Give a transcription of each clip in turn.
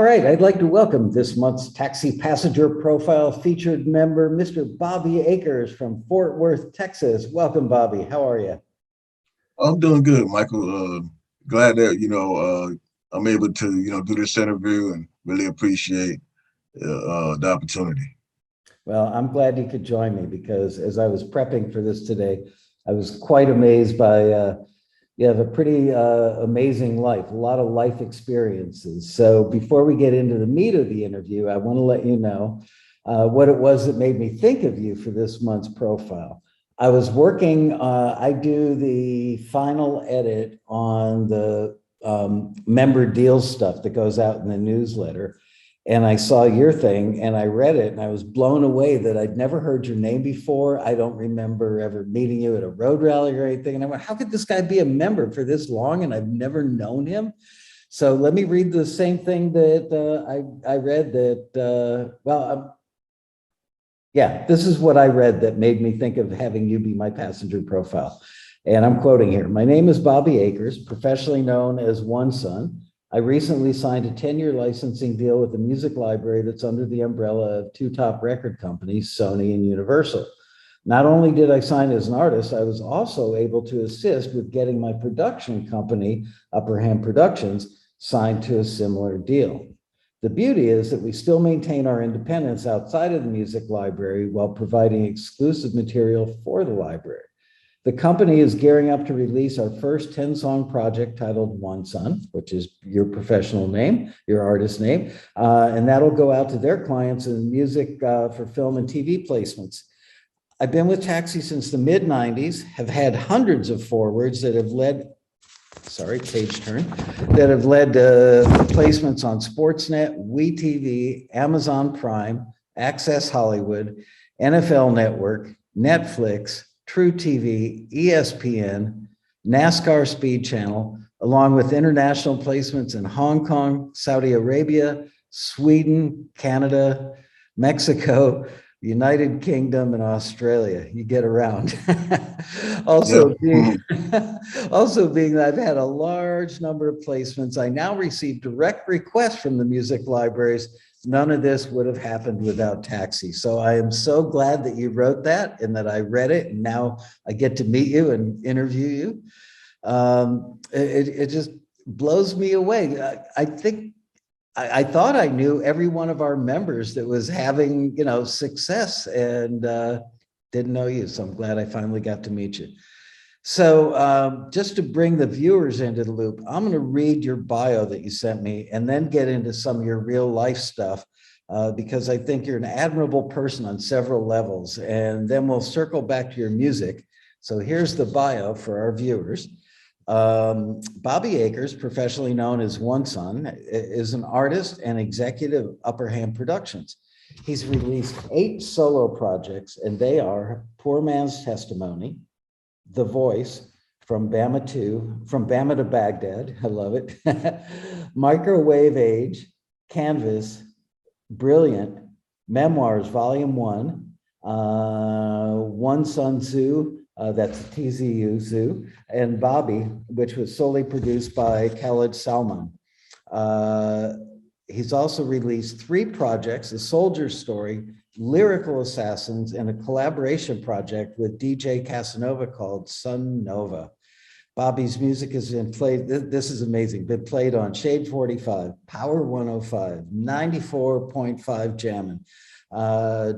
right, I'd like to welcome this month's Taxi Passenger Profile featured member, Mr. Bobby Akers from Fort Worth, Texas. Welcome, Bobby. How are you? I'm doing good, Michael. Glad that I'm able to do this interview and really appreciate the opportunity. Well, I'm glad you could join me because as I was prepping for this today, I was quite amazed by you have a pretty amazing life, a lot of life experiences. So before we get into the meat of the interview, I want to let you know what it was that made me think of you for this month's profile. I was working, I do the final edit on the member deals stuff that goes out in the newsletter. And I saw your thing and I read it and I was blown away that I'd never heard your name before. I don't remember ever meeting you at a road rally or anything. And I went, how could this guy be a member for this long? And I've never known him. So let me read the same thing that I read that, yeah, this is what I read that made me think of having you be my passenger profile. And I'm quoting here. My name is Bobby Akers, professionally known as One Son. I recently signed a 10-year licensing deal with a music library that's under the umbrella of two top record companies, Sony and Universal. Not only did I sign as an artist, I was also able to assist with getting my production company, Upper Hand Productions, signed to a similar deal. The beauty is that we still maintain our independence outside of the music library while providing exclusive material for the library. The company is gearing up to release our first 10-song project titled One Son, which is your professional name, your artist name, and that'll go out to their clients in music for film and TV placements. I've been with Taxi since the mid-90s, have had hundreds of forwards that have led, sorry, page turn, that have led to placements on Sportsnet, WeTV, Amazon Prime, Access Hollywood, NFL Network, Netflix, True TV, ESPN, NASCAR Speed Channel, along with international placements in Hong Kong, Saudi Arabia, Sweden, Canada, Mexico, United Kingdom, and Australia. You get around. Yep. Also being that I've had a large number of placements, I now receive direct requests from the music libraries. None of this would have happened without Taxi. So I am so glad that you wrote that and that I read it. And now I get to meet you and interview you. It just blows me away. I think I thought I knew every one of our members that was having, success and didn't know you. So I'm glad I finally got to meet you. So just to bring the viewers into the loop, I'm going to read your bio that you sent me and then get into some of your real life stuff because I think you're an admirable person on several levels. And then we'll circle back to your music. So here's the bio for our viewers. Bobby Akers, professionally known as One Son, is an artist and executive of Upper Hand Productions. He's released 8 solo projects, and they are Poor Man's Testimony, The Voice, from Bama to Baghdad, I love it, Microwave Age, Canvas, Brilliant, Memoirs, Volume 1, One Sun Zoo, that's TZU Zoo, and Bobby, which was solely produced by Khaled Salman. He's also released 3 projects, A Soldier's Story, Lyrical Assassins, and a collaboration project with DJ Casanova called Sun Nova. Bobby's music has been played, this is amazing, been played on Shade 45, Power 105, 94.5 Jammin',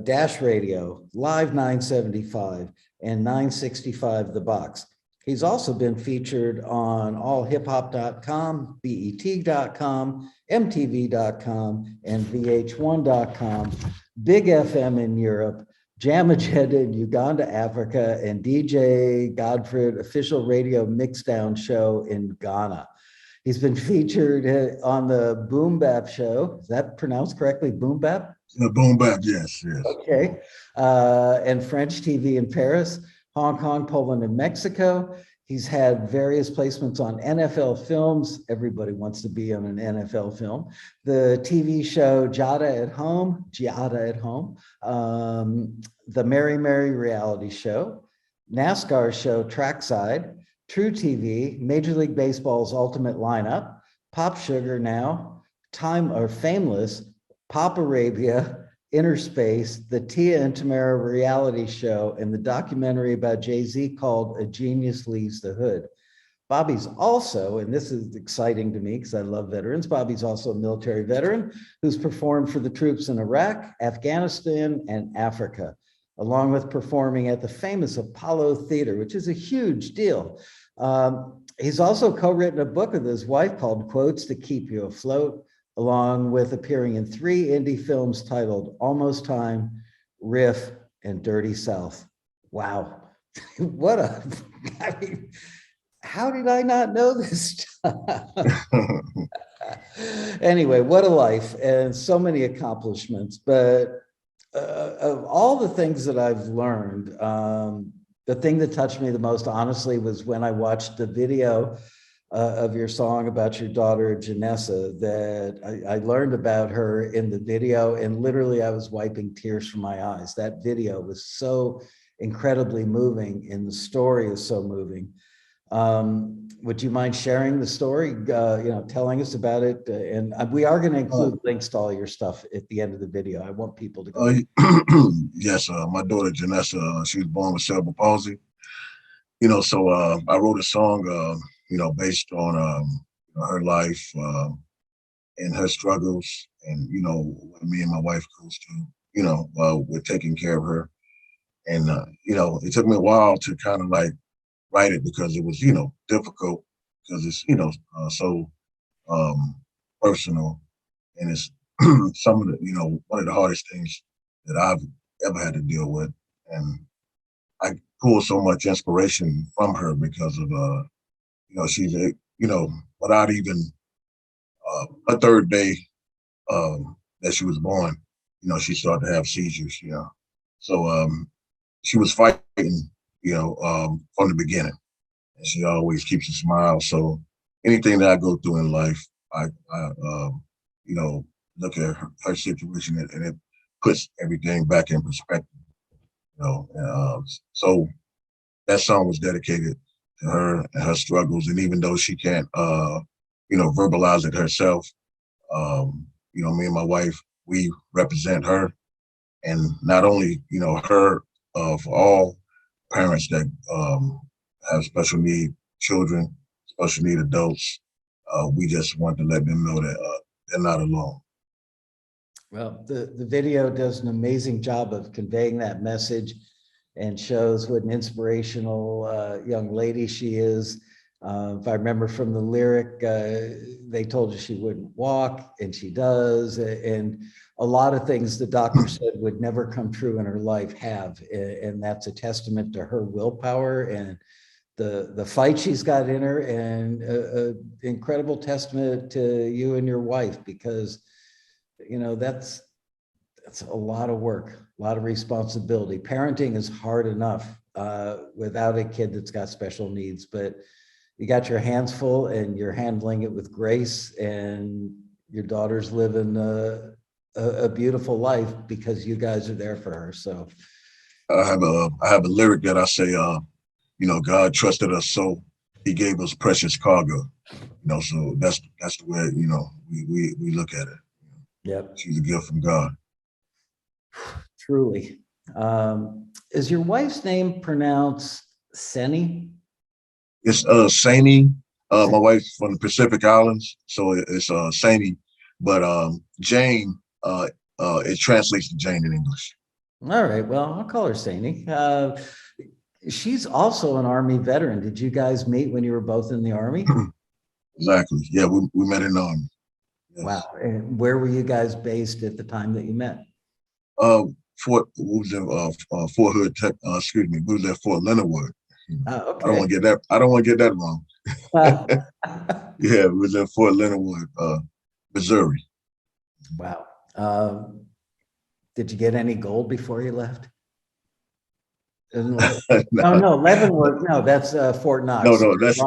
Dash Radio, Live 975, and 965 The Box. He's also been featured on allhiphop.com, bet.com, mtv.com, and vh1.com, Big FM in Europe, Jamagenda in Uganda, Africa, and DJ Godfred official radio mixdown show in Ghana. He's been featured on the Boom Bap show. Is that pronounced correctly, Boom Bap? Boom Bap, yes. Okay. And French TV in Paris, Hong Kong, Poland, and Mexico. He's had various placements on NFL films. Everybody wants to be on an NFL film. The TV show Giada at Home, the Mary Mary reality show, NASCAR show Trackside, True TV, Major League Baseball's Ultimate Lineup, Pop Sugar Now, time or Fameless, Pop Arabia, Inner Space, the Tia and Tamara reality show, and the documentary about Jay-Z called A Genius Leaves the Hood. Bobby's also, and this is exciting to me because I love veterans, Bobby's also a military veteran who's performed for the troops in Iraq, Afghanistan, and Africa, along with performing at the famous Apollo Theater, which is a huge deal. He's also co-written a book with his wife called Quotes to Keep You Afloat, along with appearing in 3 indie films titled Almost Time, Riff, and Dirty South. Wow. What a, I mean, how did I not know this stuff? Anyway, what a life and so many accomplishments. But of all the things that I've learned, the thing that touched me the most, honestly, was when I watched the video of your song about your daughter, Janessa, that I learned about her in the video, and literally I was wiping tears from my eyes. That video was so incredibly moving, and the story is so moving. Would you mind sharing the story, telling us about it? And we are going to include links to all your stuff at the end of the video. I want people to go. Yes, my daughter Janessa, she was born with cerebral palsy. So I wrote a song, based on her life and her struggles, and what me and my wife goes through. We're taking care of her, and it took me a while to kind of like write it because it was difficult, because it's so personal, and it's some of the one of the hardest things that I've ever had to deal with, and I pull so much inspiration from her because of she's without even a third day that she was born, she started to have seizures, so she was fighting from the beginning, and she always keeps a smile. So anything that I go through in life, I look at her situation, and it puts everything back in perspective. So that song was dedicated to her and her struggles. And even though she can't, verbalize it herself, me and my wife, we represent her, and not only, her, for all parents that have special need children, special need adults. We just want to let them know that they're not alone. Well, the video does an amazing job of conveying that message and shows what an inspirational young lady she is. If I remember from the lyric, they told her she wouldn't walk, and she does. And a lot of things the doctor said would never come true in her life have. And that's a testament to her willpower and the fight she's got in her, and an incredible testament to you and your wife, because that's a lot of work, a lot of responsibility. Parenting is hard enough without a kid that's got special needs, but you got your hands full and you're handling it with grace, and your daughter's living a beautiful life because you guys are there for her. So I have a lyric that I say, God trusted us, so he gave us precious cargo. So that's the way, we look at it. Yep. She's a gift from God. Truly. Is your wife's name pronounced Seni? It's Sani. My wife's from the Pacific Islands, so it's Sani. But Jane, it translates to Jane in English. All right. Well, I'll call her Sani. She's also an Army veteran. Did you guys meet when you were both in the Army? Exactly. Yeah, we met in the Army. Yes. Wow. And where were you guys based at the time that you met? Fort Hood. We was at Fort Leonard Wood. Okay. I don't want to get that wrong. Yeah, we was in Fort Leonard Wood, Missouri. Wow. Did you get any gold before you left? No, Leavenworth. No, that's Fort Knox. No, that's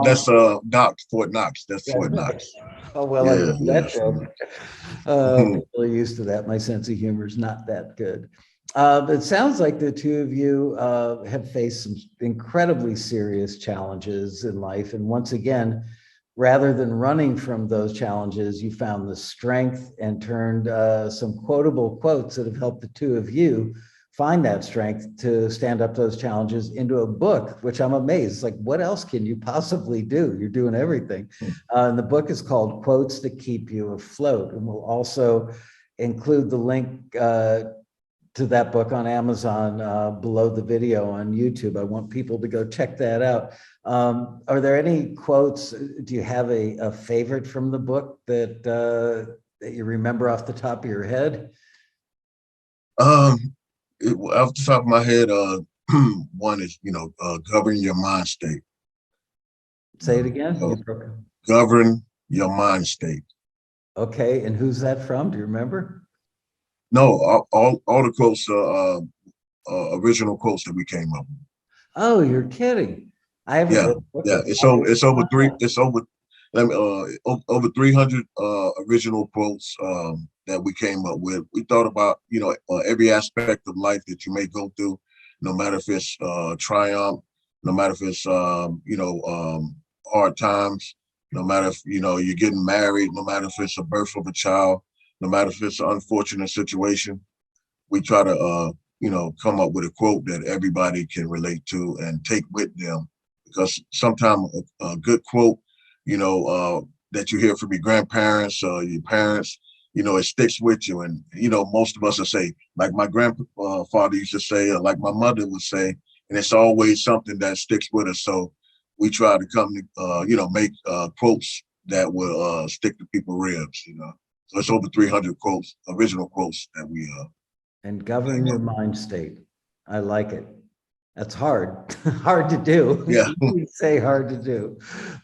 Knox, Fort Knox. That's Fort Knox. Oh, well, yeah, I know that joke. People are used to that. My sense of humor is not that good. It sounds like the two of you have faced some incredibly serious challenges in life. And once again, rather than running from those challenges, you found the strength and turned some quotable quotes that have helped the two of you find that strength to stand up to those challenges into a book, which I'm amazed. It's like, what else can you possibly do? You're doing everything. And the book is called Quotes That Keep You Afloat. And we'll also include the link to that book on Amazon below the video on YouTube. I want people to go check that out. Are there any quotes? Do you have a favorite from the book that you remember off the top of your head? Off the top of my head, one is, govern your mind state. Say it again. Govern your mind state. Okay, and who's that from? Do you remember? No, all the quotes are original quotes that we came up with. Oh, you're kidding. I haven't read the book. Yeah. Over 300 original quotes that we came up with. We thought about, every aspect of life that you may go through, no matter if it's triumph, no matter if it's hard times, no matter if you're getting married, no matter if it's a birth of a child, no matter if it's an unfortunate situation. We try to come up with a quote that everybody can relate to and take with them, because sometimes a good quote, that you hear from your grandparents or your parents, it sticks with you. And, most of us will say, like my grandfather used to say, or like my mother would say, and it's always something that sticks with us. So we try to come to, make quotes that will stick to people's ribs, So it's over 300 quotes, original quotes that we and govern your mind state. I like it. That's hard, hard to do. Yeah. You say hard to do,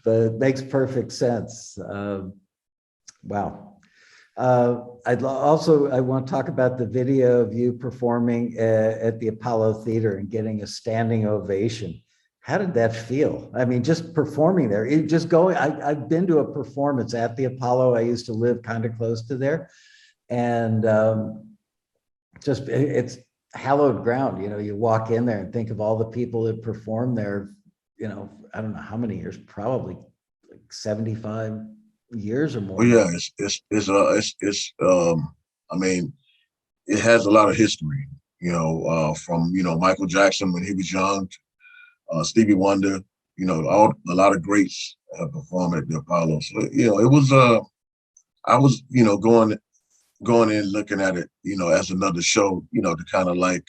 but it makes perfect sense. Wow. I want to talk about the video of you performing at the Apollo Theater and getting a standing ovation. How did that feel? I mean, just performing there, I've been to a performance at the Apollo. I used to live kind of close to there. And it's hallowed ground. You walk in there and think of all the people that perform there, I don't know how many years, probably like 75 years or more. Well, yeah, I mean, it has a lot of history, from, Michael Jackson when he was young, Stevie Wonder, a lot of greats have performed at the Apollo. So, it was, I was, going in looking at it, as another show, to kind of like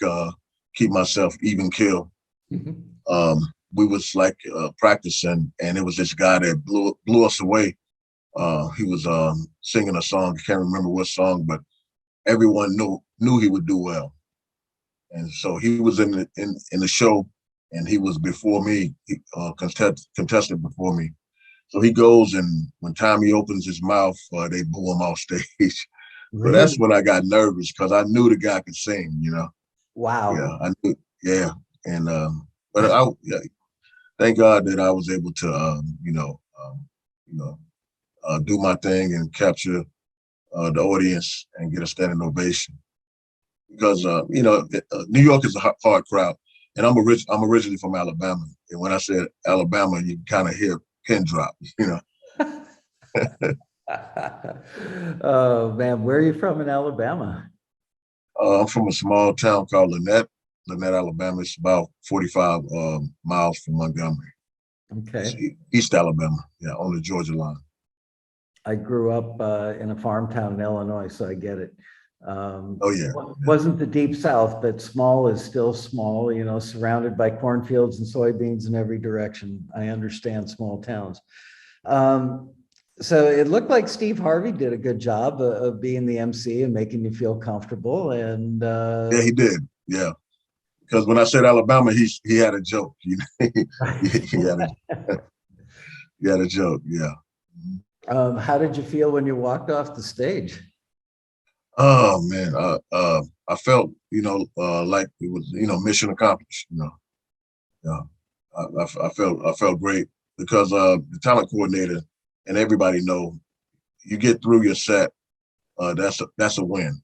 keep myself even keel. Mm-hmm. We was like practicing, and it was this guy that blew us away. He was singing a song. I can't remember what song, but everyone knew he would do well. And so he was in the show, and he was before me, contested before me. So he goes, and when Tommy opens his mouth, they boo him off stage. So that's when I got nervous, because I knew the guy could sing, Wow. Yeah, I knew. Yeah. And, but thank God that I was able to, do my thing and capture the audience and get a standing ovation. Because, New York is a hard crowd. And I'm originally from Alabama. And when I said Alabama, you kind of hear pin drop, Oh man, where are you from in Alabama? I'm from a small town called Lynette, Alabama. It's about 45 miles from Montgomery. Okay. It's East Alabama, on the Georgia line. I grew up in a farm town in Illinois, so I get it. Oh yeah. Wasn't the deep South, but small is still small, surrounded by cornfields and soybeans in every direction. I understand small towns. So it looked like Steve Harvey did a good job of being the MC and making you feel comfortable. And yeah, he did. Yeah, because when I said Alabama, he had a joke. he had a joke. Yeah. How did you feel when you walked off the stage? Oh man, I felt like it was mission accomplished. Yeah, I felt great, because the talent coordinator and everybody know, you get through your set, that's a win.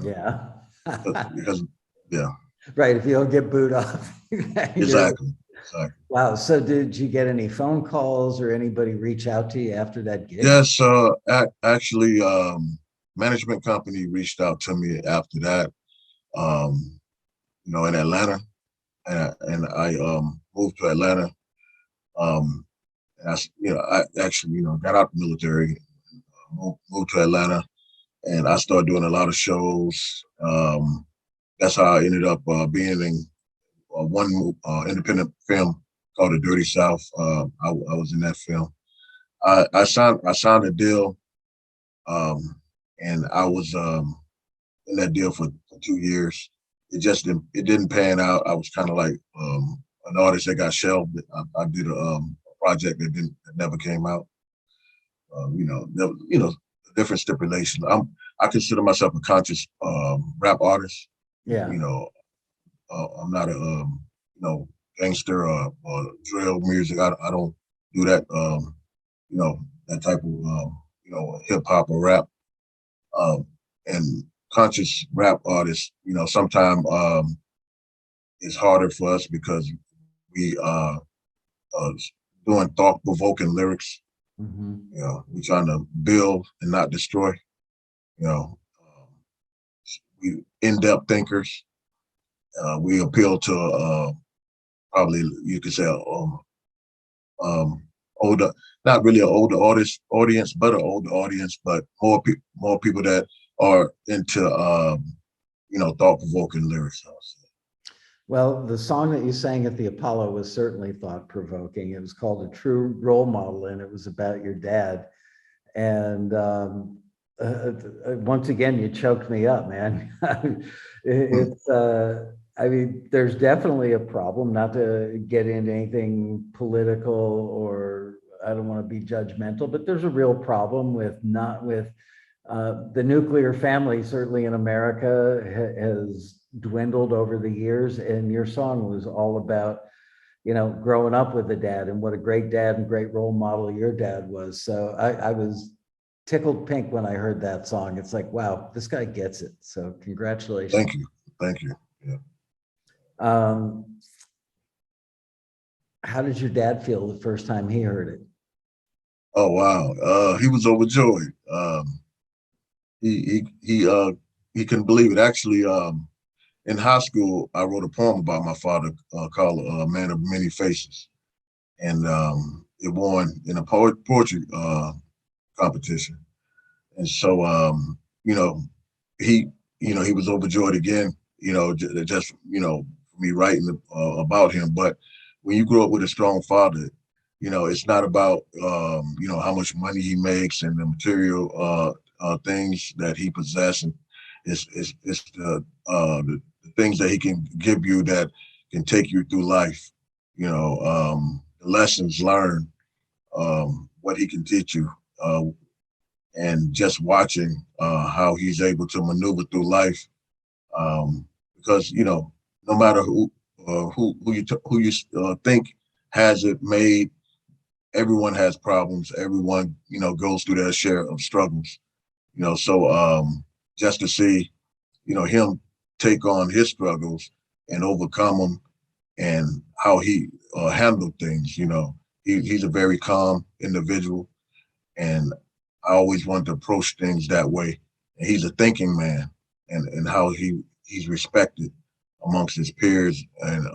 Yeah. Because yeah. Right. If you don't get booed off. Exactly. Exactly. Wow. So did you get any phone calls or anybody reach out to you after that gig? Yes, actually, management company reached out to me after that, in Atlanta, and I moved to Atlanta. Um, and I actually, got out the military, moved to Atlanta, and I started doing a lot of shows. That's how I ended up being in one independent film called The Dirty South. I was in that film. I signed a deal, um, and I was in that deal for 2 years. It didn't pan out. I was kind of like an artist that got shelved. I did a project that never came out. Different stipulation. I consider myself a conscious rap artist. Yeah. You know, I'm not a gangster or drill music. I don't do that. That type of hip hop or rap. And conscious rap artists, sometimes it's harder for us because we uh, doing thought provoking lyrics. Mhm. We're trying to build and not destroy. You know, we in depth thinkers. We appeal to probably you could say um, older, not really an older audience, but an older audience, but more people that are into thought provoking lyrics. Well, the song that you sang at the Apollo was certainly thought provoking. It was called A True Role Model, and it was about your dad. And once again, you choked me up, man. It's, I mean, there's definitely a problem, not to get into anything political or I don't want to be judgmental, but there's a real problem with not with the nuclear family, certainly in America, has dwindled over the years. And your song was all about, growing up with a dad and what a great dad and great role model your dad was. So I was tickled pink when I heard that song. It's like, wow, this guy gets it. So congratulations. Thank you, thank you. Yeah. Um, how did your dad feel the first time he heard it? Oh wow, he was overjoyed. He couldn't believe it. Actually, in high school, I wrote a poem about my father called "Man of Many Faces," and it won in a poetry competition. And so, you know, he, he was overjoyed again. Just me writing about him. But when you grow up with a strong father, it's not about how much money he makes and the material things that he possesses. It's the things that he can give you that can take you through life. The lessons learned, what he can teach you. And just watching how he's able to maneuver through life, because no matter who you think has it made, everyone has problems. Everyone goes through their share of struggles. So just to see him take on his struggles and overcome them, and how he handled things. He's a very calm individual, and I always wanted to approach things that way. And he's a thinking man, and how he's respected amongst his peers. And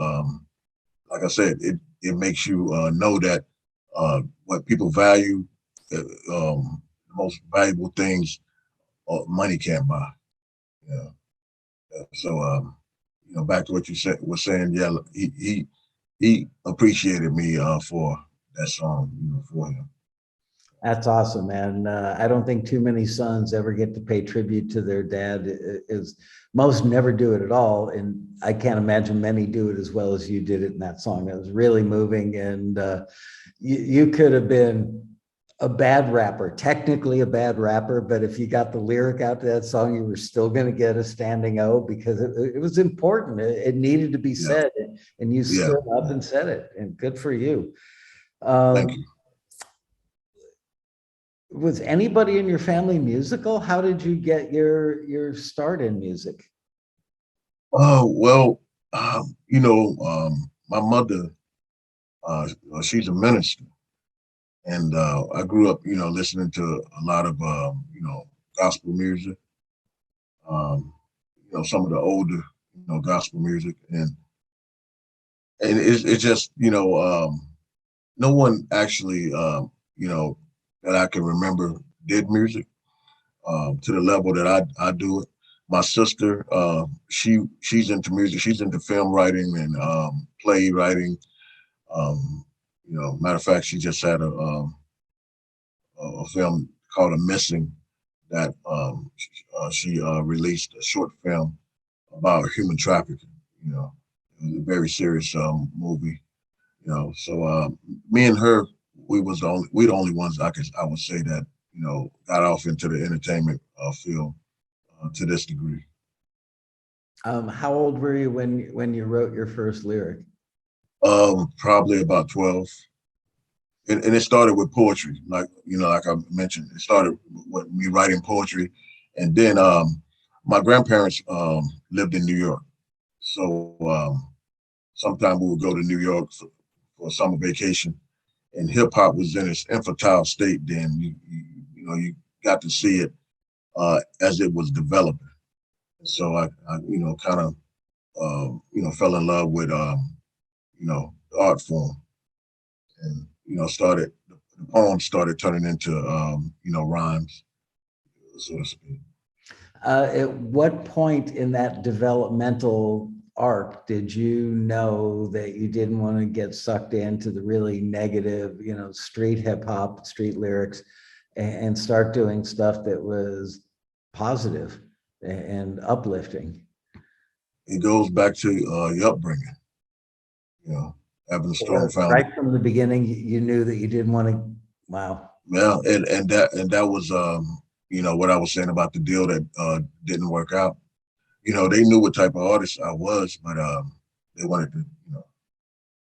like I said, it makes you know that what people value, the most valuable things, money can't buy. Yeah. So back to what you said was saying. Yeah, he appreciated me for that song. For him. That's awesome, man. I don't think too many sons ever get to pay tribute to their dad. Is most never do it at all, and I can't imagine many do it as well as you did it in that song. It was really moving, and you could have been a bad rapper, technically a bad rapper, but if you got the lyric out to that song, you were still going to get a standing O because it was important. It needed to be Yeah, said, and you yeah, stood up yeah. and said it, and good for you. Thank Um, you. was anybody in your family musical? How did you get your start in music? Oh well, my mother. She's a minister, and I grew up, listening to a lot of, gospel music. Some of the older, gospel music, and it's just, no one actually, that I can remember did music to the level that I do it. My sister, she's into music. She's into film writing and play writing. Matter of fact, she just had a film called "A Missing" that she released a short film about human trafficking. It was a very serious movie. So me and her, we the only ones I would say that got off into the entertainment field to this degree. How old were you when you wrote your first lyric? Probably about 12. And it started with poetry, like I mentioned. It started with me writing poetry, and then my grandparents lived in New York, so sometimes we would go to New York for a summer vacation, and hip hop was in its infantile state. Then you got to see it as it was developing. So I kind of fell in love with the art form, and started the poem started turning into rhymes, so to speak. At what point in that developmental arc did you know that you didn't want to get sucked into the really negative, street hip hop, street lyrics, and start doing stuff that was positive and uplifting? It goes back to your upbringing, having a strong foundation. Right from the beginning, you knew that you didn't want to. Wow. Yeah, and that was what I was saying about the deal that didn't work out. They knew what type of artist I was, but they wanted to,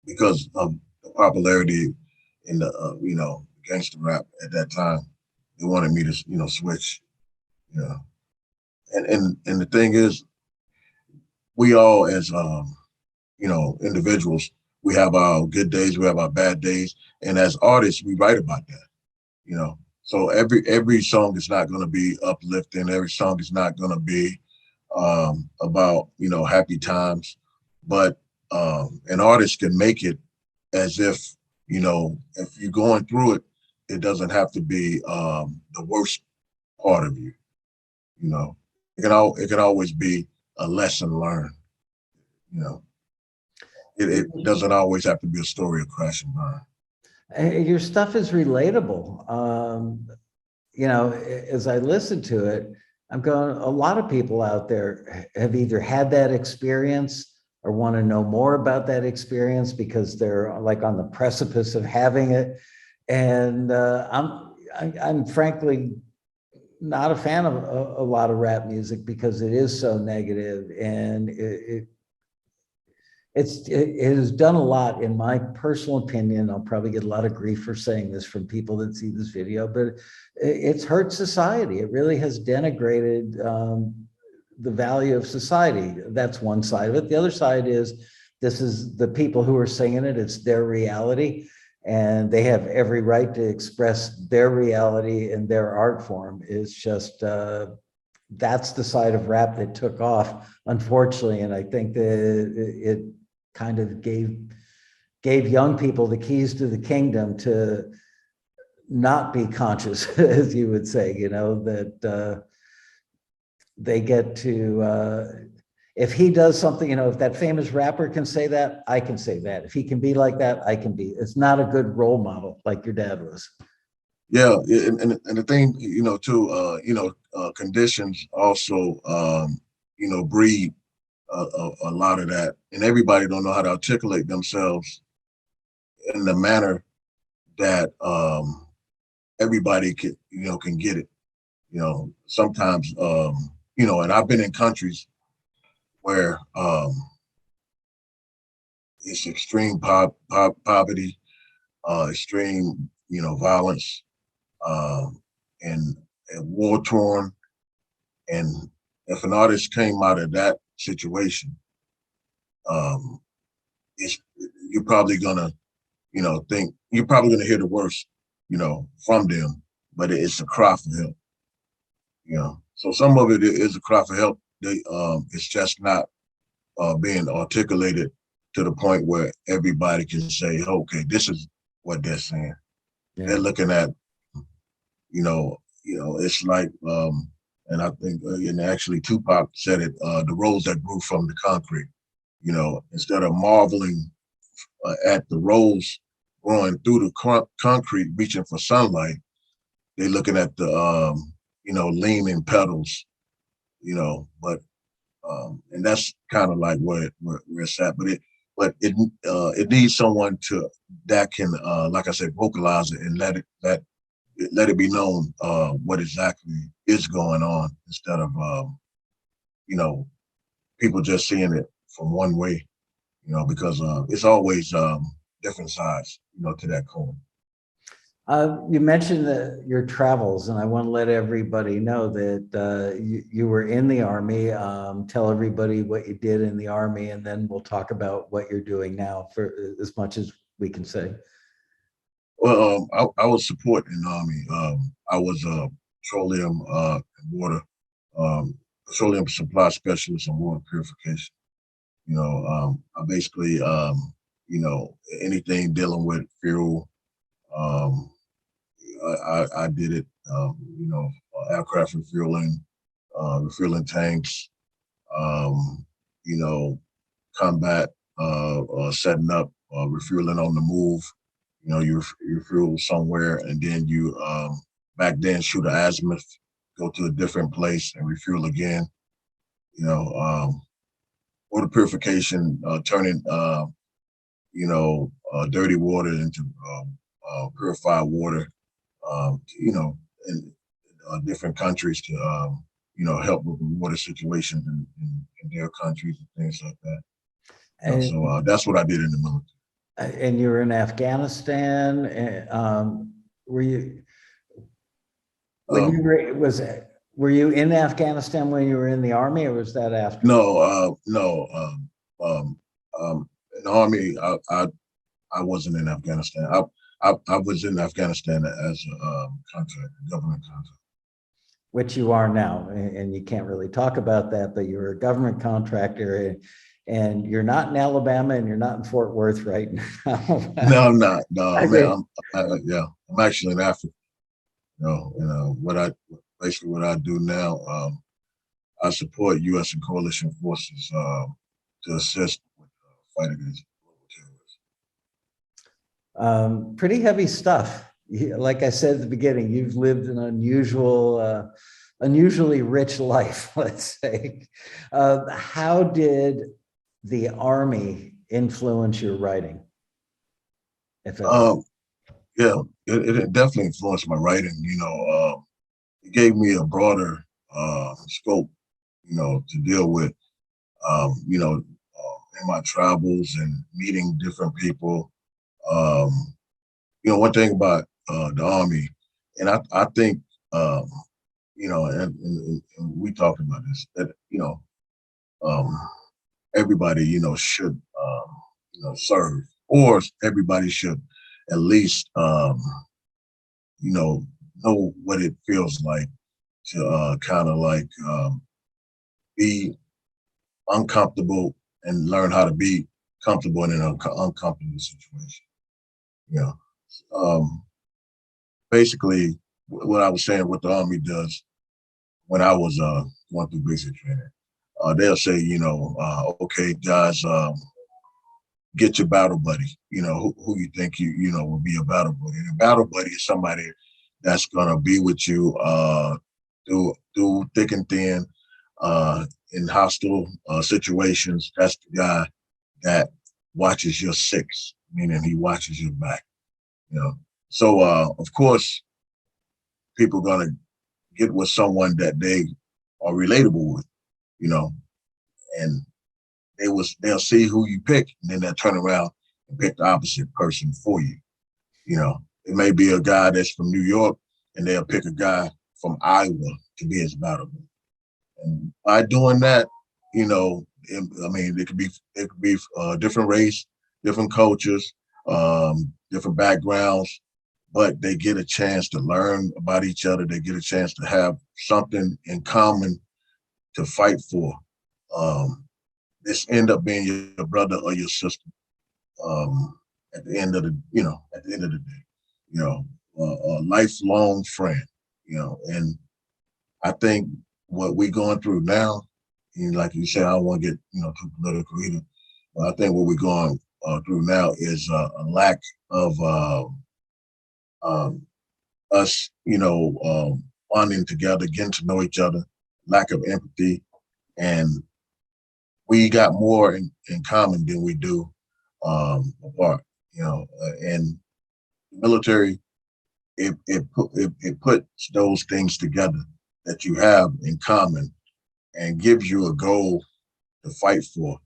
because of the popularity in the gangster rap at that time, they wanted me to switch. And the thing is, we all as individuals, we have our good days, we have our bad days, and as artists, we write about that. So every song is not going to be uplifting. Every song is not going to be about happy times, but an artist can make it as if if you're going through it, it doesn't have to be the worst part of you. It can always be a lesson learned. you know it doesn't always have to be a story of crash and burn. Your stuff is relatable. As I listen to it, I'm going, a lot of people out there have either had that experience or want to know more about that experience because they're like on the precipice of having it. And I'm frankly not a fan of a lot of rap music because it is so negative, and it has done a lot, in my personal opinion. I'll probably get a lot of grief for saying this from people that see this video, but it's hurt society. It really has denigrated the value of society. That's one side of it. The other side is, this is the people who are singing it. It's their reality, and they have every right to express their reality in their art form. It's just, that's the side of rap that took off, unfortunately. And I think that it kind of gave young people the keys to the kingdom to not be conscious, as you would say, that they get to, if he does something, if that famous rapper can say that, I can say that. If he can be like that, I can be. It's not a good role model like your dad was. Yeah, and the thing, too, conditions also, breed a lot of that, and everybody don't know how to articulate themselves in the manner that everybody can get it. Sometimes, and I've been in countries where it's extreme poverty, extreme, violence, and war torn. And if an artist came out of that situation, you're probably gonna, think you're probably going to hear the worst, from them, but it's a cry for help. So some of it is a cry for help. It's just not being articulated to the point where everybody can say, okay, this is what they're saying. Yeah. They're looking at, it's like, and I think, and actually Tupac said it, the rose that grew from the concrete. Instead of marveling at the rose growing through the concrete, reaching for sunlight, they're looking at the, leaning petals, but and that's kind of like where it's at. But it needs someone that can, like I said, vocalize it and let it be known what exactly is going on, instead of people just seeing it from one way, because it's always different sides, to that coin. You mentioned your travels, and I want to let everybody know that you were in the Army. Tell everybody what you did in the Army, and then we'll talk about what you're doing now, for as much as we can say. Well, I was supporting in the Army. I was a petroleum and water, petroleum supply specialist and water purification. I basically, anything dealing with fuel, I did it, aircraft refueling, refueling tanks, you know, combat, setting up, refueling on the move. You refuel somewhere, and then you, back then, shoot an azimuth, go to a different place and refuel again. Water purification, turning, dirty water into purified water, in different countries to, help with the water situations in their countries and things like that. So that's what I did in the military. And you were in Afghanistan. Were you when you were you in Afghanistan when you were in the Army, or was that after? No. In the Army, I wasn't in Afghanistan. I was in Afghanistan as a contract, government contract. Which you are now, and you can't really talk about that, but you're a government contractor, and you're not in Alabama, and you're not in Fort Worth right now. No, I'm not. No, I'm actually in Africa. Basically what I do now, I support U.S. and coalition forces to assist with fight against global terrorism. Pretty heavy stuff. Like I said at the beginning, you've lived an unusually rich life, let's say. How did the Army influence your writing? If it definitely influenced my writing. It gave me a broader scope, to deal with, in my travels and meeting different people. One thing about the Army, and I think, and we talked about this, that, everybody, should, serve, or everybody should at least, know what it feels like to kind of like be uncomfortable and learn how to be comfortable in an uncomfortable situation. Basically, what I was saying, what the Army does when I was going through basic training, they'll say, okay, guys, get your battle buddy. Who you think will be a battle buddy. And a battle buddy is somebody that's gonna be with you through thick and thin, in hostile situations. That's the guy that watches your six, meaning he watches your back. So of course, people gonna get with someone that they are relatable with, and they'll see who you pick, and then they'll turn around and pick the opposite person for you. It may be a guy that's from New York, and they'll pick a guy from Iowa to be his battle. And by doing that, it could be different race, different cultures, different backgrounds, but they get a chance to learn about each other. They get a chance to have something in common to fight for. This end up being your brother or your sister. At the end of the, at the end of the day, a lifelong friend, and I think what we're going through now, and like you said, I don't want to get, too political either, but I think what we're going through now is a lack of us, bonding together, getting to know each other, lack of empathy, and we got more in common than we do apart, and the military, it puts those things together that you have in common and gives you a goal to fight for,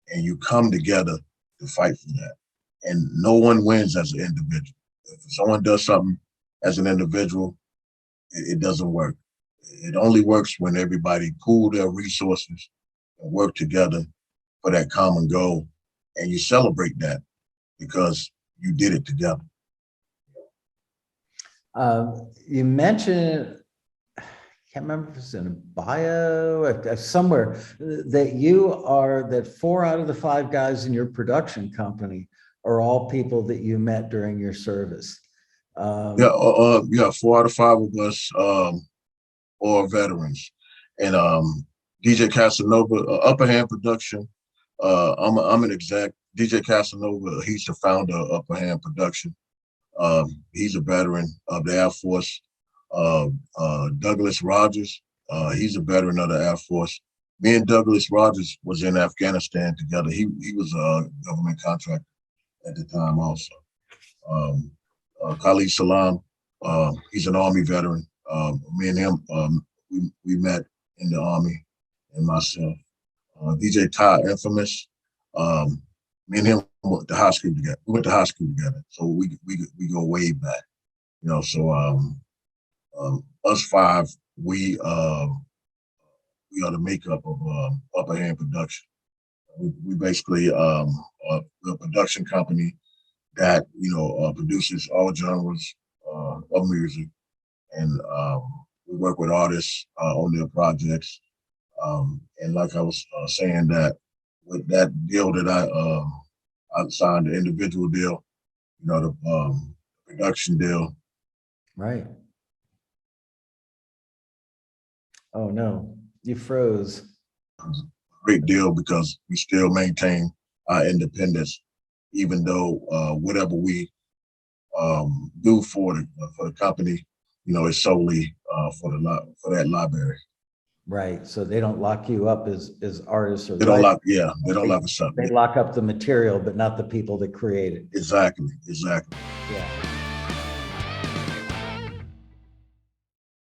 and you come together to fight for that. And no one wins as an individual. If someone does something as an individual, it doesn't work. It only works when everybody pool their resources and work together for that common goal, and you celebrate that because you did it together. You mentioned, I can't remember if it's in a bio, somewhere, that 4 out of the 5 guys in your production company are all people that you met during your service. 4 out of 5 of us are veterans. And DJ Casanova, Upper Hand Production, I'm an exec. DJ Casanova, he's the founder of Upper Hand Production. He's a veteran of the Air Force. Douglas Rogers, he's a veteran of the Air Force. Me and Douglas Rogers was in Afghanistan together. He was a government contractor at the time also. Khalid Salam, he's an Army veteran. Me and him, we met in the Army, and myself. DJ Ty Infamous, me and him went to high school together. We went to high school together, so we go way back. So us 5, we are the makeup of Upper Hand Production. We basically a production company that produces all genres of music, and we work with artists on their projects. And like I was saying, that with that deal that I signed, the individual deal, the production deal. Right. Oh no, you froze. Great deal because we still maintain our independence, even though whatever we do for the company, is solely for that library. Right. So they don't lock you up as artists, or they don't lock. Yeah, they don't lock us up. They lock up the material, but not the people that create it. Exactly. Yeah.